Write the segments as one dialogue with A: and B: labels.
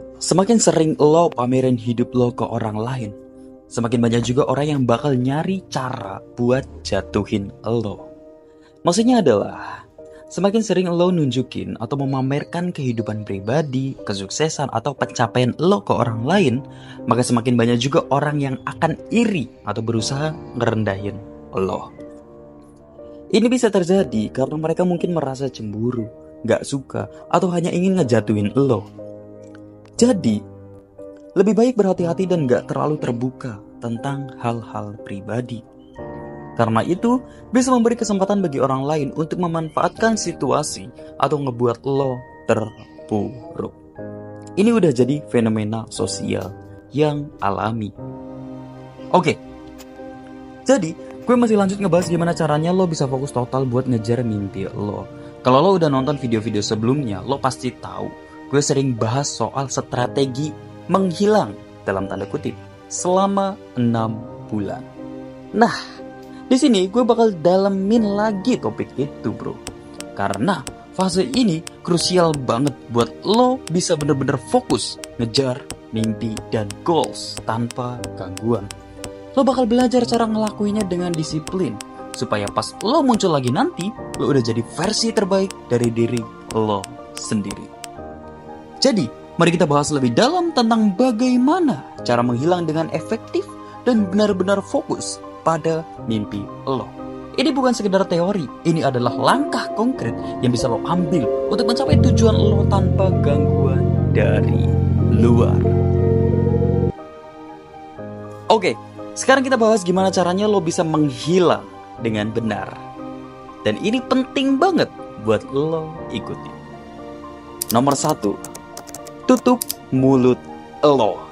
A: Semakin sering lo pamerin hidup lo ke orang lain, semakin banyak juga orang yang bakal nyari cara buat jatuhin lo. Maksudnya adalah, semakin sering lo nunjukin atau memamerkan kehidupan pribadi, kesuksesan, atau pencapaian lo ke orang lain, maka semakin banyak juga orang yang akan iri atau berusaha ngerendahin lo. Ini bisa terjadi karena mereka mungkin merasa cemburu, gak suka, atau hanya ingin ngejatuhin lo. Jadi, lebih baik berhati-hati dan gak terlalu terbuka tentang hal-hal pribadi. Karena itu, bisa memberi kesempatan bagi orang lain untuk memanfaatkan situasi atau ngebuat lo terpuruk. Ini udah jadi fenomena sosial yang alami. Oke, jadi gue masih lanjut ngebahas gimana caranya lo bisa fokus total buat ngejar mimpi lo. Kalau lo udah nonton video-video sebelumnya, lo pasti tahu gue sering bahas soal strategi menghilang dalam tanda kutip selama 6 bulan. Nah, di sini gue bakal dalemin lagi topik itu, bro. Karena fase ini krusial banget buat lo bisa bener-bener fokus ngejar mimpi dan goals tanpa gangguan. Lo bakal belajar cara ngelakuinnya dengan disiplin, supaya pas lo muncul lagi nanti, lo udah jadi versi terbaik dari diri lo sendiri. Jadi, mari kita bahas lebih dalam tentang bagaimana cara menghilang dengan efektif dan benar-benar fokus pada mimpi lo. Ini bukan sekedar teori, ini adalah langkah konkret yang bisa lo ambil untuk mencapai tujuan lo tanpa gangguan dari luar. Oke, sekarang kita bahas gimana caranya lo bisa menghilang dengan benar. Dan ini penting banget buat lo ikuti. Nomor 1, tutup mulut lo.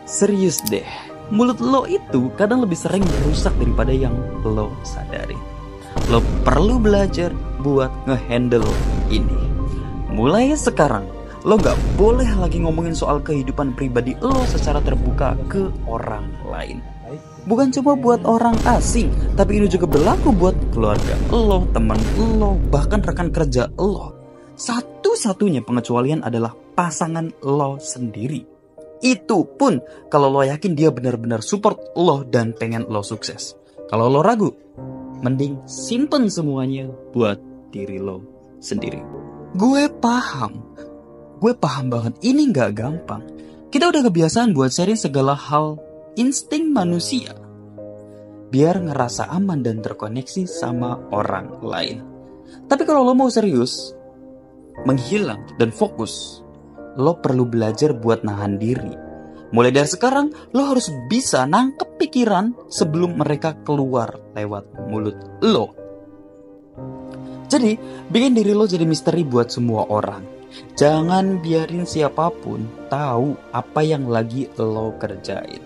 A: Serius deh, mulut lo itu kadang lebih sering merusak daripada yang lo sadari. Lo perlu belajar buat ngehandle ini. Mulai sekarang, lo gak boleh lagi ngomongin soal kehidupan pribadi lo secara terbuka ke orang lain. Bukan cuma buat orang asing, tapi ini juga berlaku buat keluarga lo, teman lo, bahkan rekan kerja lo. Satu-satunya pengecualian adalah pasangan lo sendiri. Itu pun kalau lo yakin dia benar-benar support lo dan pengen lo sukses. Kalau lo ragu, mending simpen semuanya buat diri lo sendiri. Gue paham banget ini gak gampang. Kita udah kebiasaan buat sharing segala hal insting manusia, biar ngerasa aman dan terkoneksi sama orang lain. Tapi kalau lo mau serius menghilang dan fokus, lo perlu belajar buat nahan diri. Mulai dari sekarang, lo harus bisa nangkep pikiran sebelum mereka keluar lewat mulut lo. Jadi, bikin diri lo jadi misteri buat semua orang. Jangan biarin siapapun tahu apa yang lagi lo kerjain.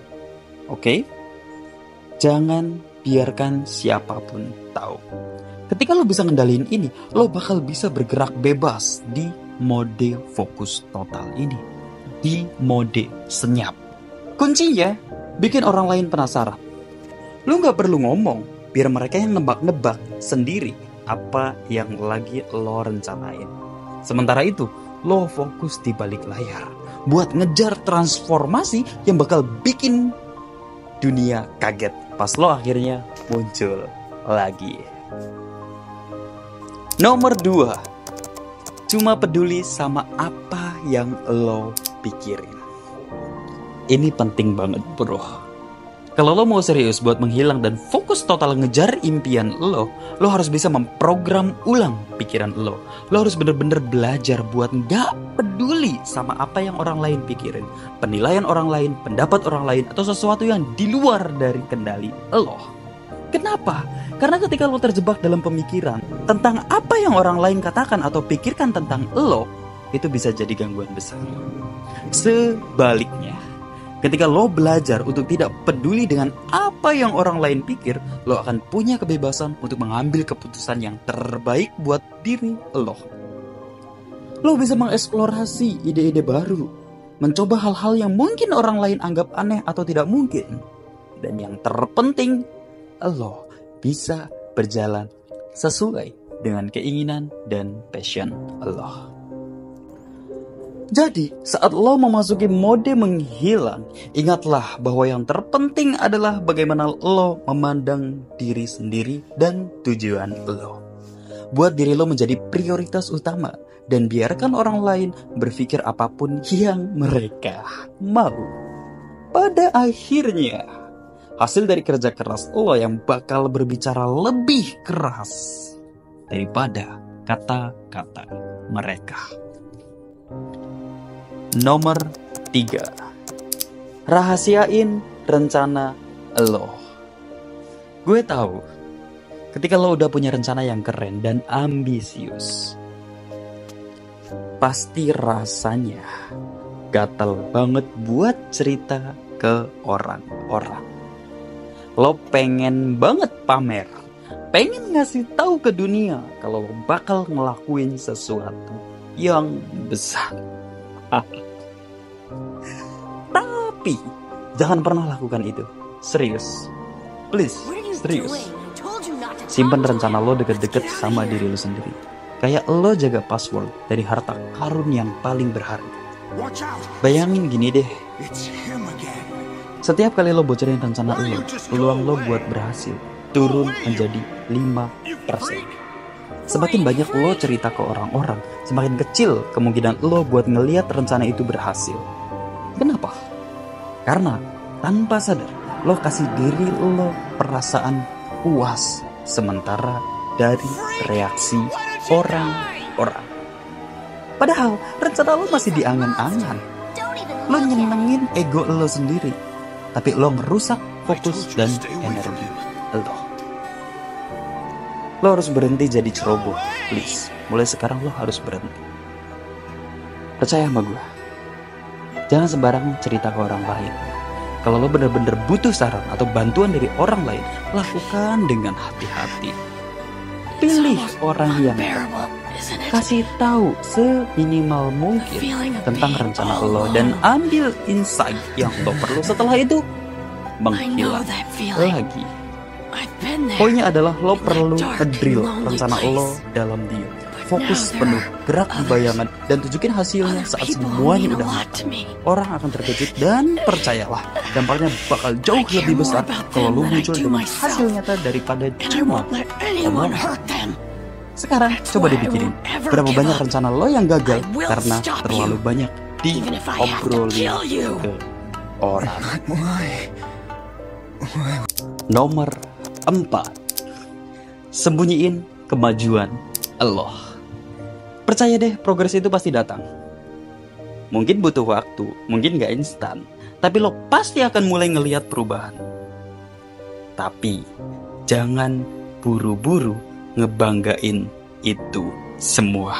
A: Oke? Jangan biarkan siapapun tahu. Ketika lo bisa ngendaliin ini, lo bakal bisa bergerak bebas di mode fokus total ini. Di mode senyap. Kuncinya, bikin orang lain penasaran. Lo gak perlu ngomong, biar mereka yang nebak-nebak sendiri apa yang lagi lo rencanain. Sementara itu, lo fokus di balik layar buat ngejar transformasi yang bakal bikin dunia kaget pas lo akhirnya muncul lagi. Nomor 2, cuma peduli sama apa yang lo pikirin. Ini penting banget, bro. Kalau lo mau serius buat menghilang dan fokus total ngejar impian lo harus bisa memprogram ulang pikiran lo. Lo harus bener-bener belajar buat gak peduli sama apa yang orang lain pikirin, penilaian orang lain, pendapat orang lain, atau sesuatu yang di luar dari kendali lo. Kenapa? Karena ketika lo terjebak dalam pemikiran tentang apa yang orang lain katakan atau pikirkan tentang lo, itu bisa jadi gangguan besar. Sebaliknya, ketika lo belajar untuk tidak peduli dengan apa yang orang lain pikir, lo akan punya kebebasan untuk mengambil keputusan yang terbaik buat diri lo. Lo bisa mengeksplorasi ide-ide baru, mencoba hal-hal yang mungkin orang lain anggap aneh atau tidak mungkin. Dan yang terpenting, lo bisa berjalan sesuai dengan keinginan dan passion lo. Jadi, saat lo memasuki mode menghilang, ingatlah bahwa yang terpenting adalah bagaimana lo memandang diri sendiri dan tujuan lo. Buat diri lo menjadi prioritas utama dan biarkan orang lain berpikir apapun yang mereka mau. Pada akhirnya, hasil dari kerja keras lo yang bakal berbicara lebih keras daripada kata-kata mereka. Nomor 3. Rahasiain rencana lo. Gue tahu, ketika lo udah punya rencana yang keren dan ambisius, pasti rasanya gatel banget buat cerita ke orang-orang. Lo pengen banget pamer, pengen ngasih tahu ke dunia kalau lo bakal ngelakuin sesuatu yang besar. Tapi jangan pernah lakukan itu. Serius. Please, serius. Simpan rencana lo deket-deket sama diri lo sendiri. Kayak lo jaga password dari harta karun yang paling berharga. Bayangin gini deh. Setiap kali lo bocorin rencana lo, peluang lo buat berhasil turun menjadi 5%. Semakin banyak lo cerita ke orang-orang, semakin kecil kemungkinan lo buat ngeliat rencana itu berhasil. Kenapa? Karena tanpa sadar lo kasih diri lo perasaan puas sementara dari reaksi orang-orang. Padahal rencana lo masih diangan-angan. Lo nyenengin ego lo sendiri, tapi lo merusak fokus dan energi lo. Lo harus berhenti jadi ceroboh, please. Mulai sekarang lo harus berhenti. Percaya sama gue. Jangan sembarang cerita ke orang lain. Kalau lo bener-bener butuh saran atau bantuan dari orang lain, lakukan dengan hati-hati. Pilih orang yang tepat. Kasih tahu seminimal mungkin tentang rencana lo dan ambil insight yang lo perlu. Setelah itu, menghilang lagi. Poinnya adalah lo perlu ngedrill rencana lo dalam diam. Fokus penuh, gerak di bayangan, dan tunjukin hasilnya saat semuanya udah matang. Orang akan terkejut dan percayalah, dampaknya bakal jauh lebih besar kalau lo muncul dengan hasil nyata daripada cuma omongan. Sekarang coba dipikirin, berapa banyak rencana lo yang gagal karena terlalu banyak diobrolin ke orang. Nomor 4. Sembunyiin kemajuan Allah. Percaya deh, progres itu pasti datang. Mungkin butuh waktu, mungkin gak instan, tapi lo pasti akan mulai ngelihat perubahan. Tapi jangan buru-buru ngebanggain itu semua.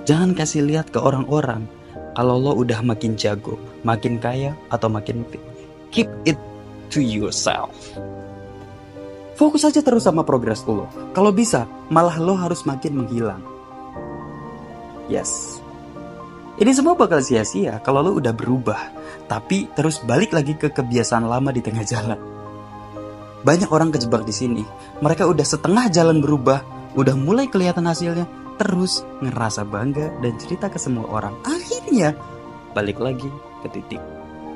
A: Jangan kasih lihat ke orang-orang kalau lo udah makin jago, makin kaya, atau makin fit. Keep it to yourself. Fokus aja terus sama progres lo. Kalau bisa, malah lo harus makin menghilang. Yes. Ini semua bakal sia-sia kalau lo udah berubah, tapi terus balik lagi ke kebiasaan lama di tengah jalan. Banyak orang kejebak di sini. Mereka udah setengah jalan berubah, udah mulai kelihatan hasilnya, terus ngerasa bangga dan cerita ke semua orang. Akhirnya balik lagi ke titik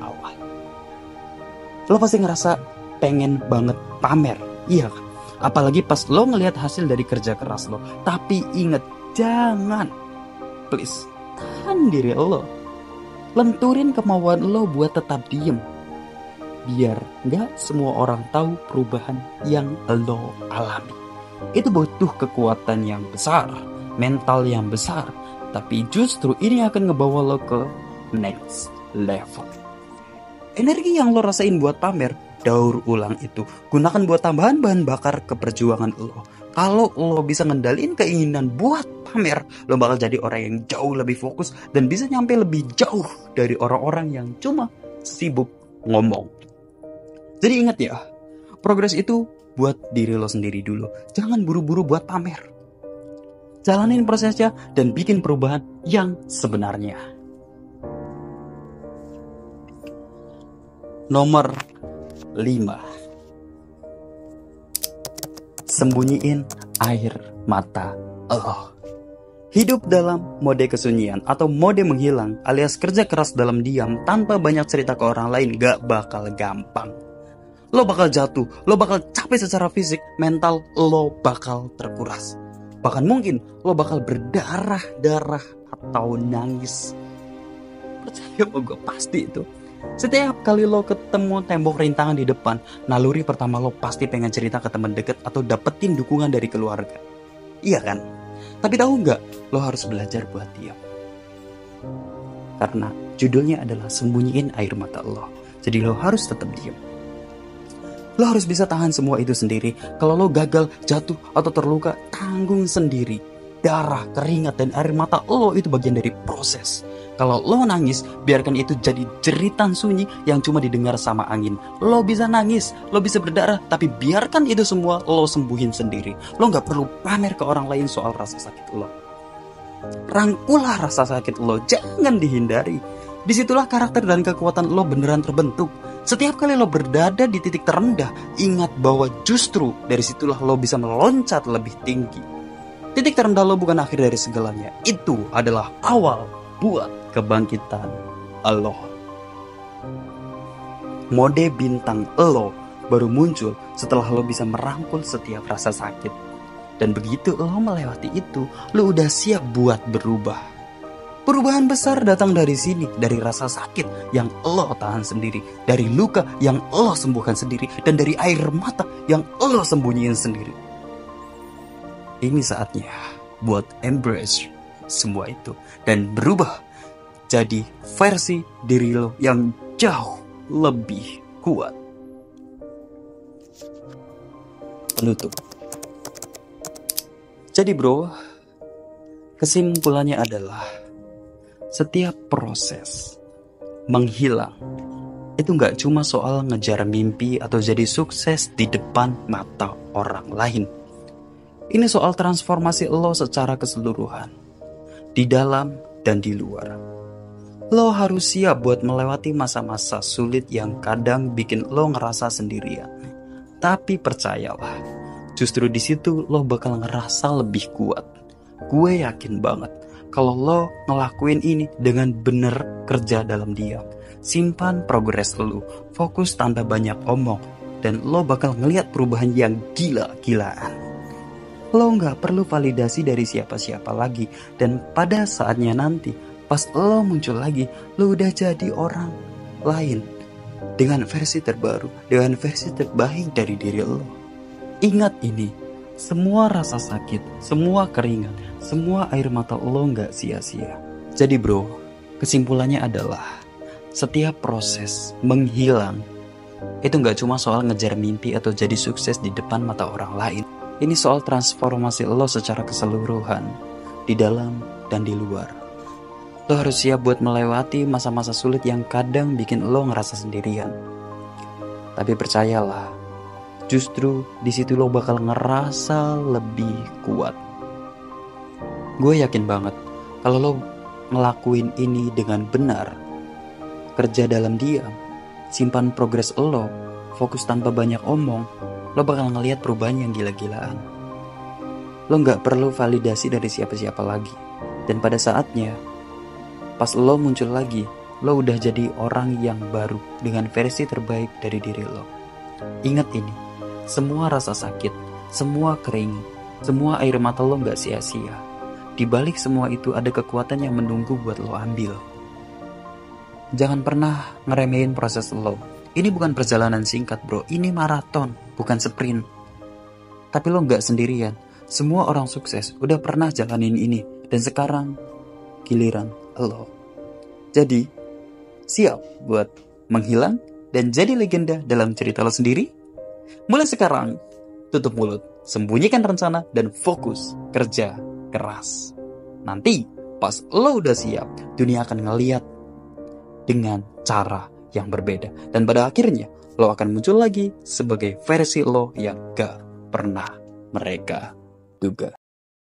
A: awal. Lo pasti ngerasa pengen banget pamer. Iya kan? Apalagi pas lo ngelihat hasil dari kerja keras lo. Tapi inget, jangan. Please, tahan diri lo. Lenturin kemauan lo buat tetap diem. Biar gak semua orang tahu perubahan yang lo alami. Itu butuh kekuatan yang besar, mental yang besar. Tapi justru ini akan ngebawa lo ke next level. Energi yang lo rasain buat pamer, daur ulang itu gunakan buat tambahan bahan bakar ke perjuangan lo. Kalau lo bisa ngendalin keinginan buat pamer, lo bakal jadi orang yang jauh lebih fokus dan bisa nyampe lebih jauh dari orang-orang yang cuma sibuk ngomong. Jadi ingat ya, progres itu buat diri lo sendiri dulu. Jangan buru-buru buat pamer. Jalanin prosesnya dan bikin perubahan yang sebenarnya. Nomor 5. Sembunyiin air mata lo. Hidup dalam mode kesunyian atau mode menghilang alias kerja keras dalam diam tanpa banyak cerita ke orang lain gak bakal gampang. Lo bakal jatuh, lo bakal capek secara fisik, mental lo bakal terkuras. Bahkan mungkin lo bakal berdarah-darah atau nangis. Percaya sama gue, pasti itu. Setiap kali lo ketemu tembok rintangan di depan, naluri pertama lo pasti pengen cerita ke teman deket atau dapetin dukungan dari keluarga. Iya kan? Tapi tahu nggak, lo harus belajar buat diam. Karena judulnya adalah sembunyiin air mata lo. Jadi lo harus tetap diam. Lo harus bisa tahan semua itu sendiri. Kalau lo gagal, jatuh, atau terluka, tanggung sendiri. Darah, keringat, dan air mata lo itu bagian dari proses. Kalau lo nangis, biarkan itu jadi jeritan sunyi yang cuma didengar sama angin. Lo bisa nangis, lo bisa berdarah, tapi biarkan itu semua lo sembuhin sendiri. Lo gak perlu pamer ke orang lain soal rasa sakit lo. Rangkulah rasa sakit lo, jangan dihindari. Disitulah karakter dan kekuatan lo beneran terbentuk. Setiap kali lo berada di titik terendah, ingat bahwa justru dari situlah lo bisa meloncat lebih tinggi. Titik terendah lo bukan akhir dari segalanya. Itu adalah awal buat kebangkitan lo. Mode bintang lo baru muncul setelah lo bisa merangkul setiap rasa sakit. Dan begitu lo melewati itu, lo udah siap buat berubah. Perubahan besar datang dari sini, dari rasa sakit yang lo tahan sendiri, dari luka yang lo sembuhkan sendiri, dan dari air mata yang lo sembunyiin sendiri. Ini saatnya buat embrace semua itu dan berubah jadi versi diri lo yang jauh lebih kuat. Penutup. Jadi bro, kesimpulannya adalah setiap proses menghilang itu gak cuma soal ngejar mimpi atau jadi sukses di depan mata orang lain. Ini soal transformasi lo secara keseluruhan, di dalam dan di luar. Lo harus siap buat melewati masa-masa sulit yang kadang bikin lo ngerasa sendirian. Tapi percayalah, justru di situ lo bakal ngerasa lebih kuat. Gue yakin banget kalau lo ngelakuin ini dengan bener kerja dalam diam. Simpan progres lo, fokus tanpa banyak omong, dan lo bakal ngeliat perubahan yang gila-gilaan. Lo gak perlu validasi dari siapa-siapa lagi. Dan pada saatnya nanti, pas lo muncul lagi, lo udah jadi orang lain dengan versi terbaru, dengan versi terbaik dari diri lo. Ingat ini, semua rasa sakit, semua keringat, semua air mata lo gak sia-sia. Jadi bro, kesimpulannya adalah setiap proses menghilang itu gak cuma soal ngejar mimpi atau jadi sukses di depan mata orang lain. Ini soal transformasi lo secara keseluruhan, di dalam dan di luar. Lo harus siap buat melewati masa-masa sulit yang kadang bikin lo ngerasa sendirian. Tapi percayalah, justru di situ lo bakal ngerasa lebih kuat. Gue yakin banget, kalau lo ngelakuin ini dengan benar, kerja dalam diam, simpan progres lo, fokus tanpa banyak omong, lo bakal ngelihat perubahan yang gila-gilaan. Lo gak perlu validasi dari siapa-siapa lagi. Dan pada saatnya, pas lo muncul lagi, lo udah jadi orang yang baru dengan versi terbaik dari diri lo. Ingat ini, semua rasa sakit, semua keringat, semua air mata lo gak sia-sia. Di balik semua itu ada kekuatan yang menunggu buat lo ambil. Jangan pernah ngeremehin proses lo. Ini bukan perjalanan singkat bro, ini maraton, bukan sprint. Tapi lo gak sendirian, semua orang sukses udah pernah jalanin ini. Dan sekarang giliran lo. Jadi siap buat menghilang dan jadi legenda dalam cerita lo sendiri? Mulai sekarang, tutup mulut, sembunyikan rencana, dan fokus kerja keras. Nanti pas lo udah siap, dunia akan ngeliat dengan cara yang berbeda. Dan pada akhirnya lo akan muncul lagi sebagai versi lo yang gak pernah mereka duga.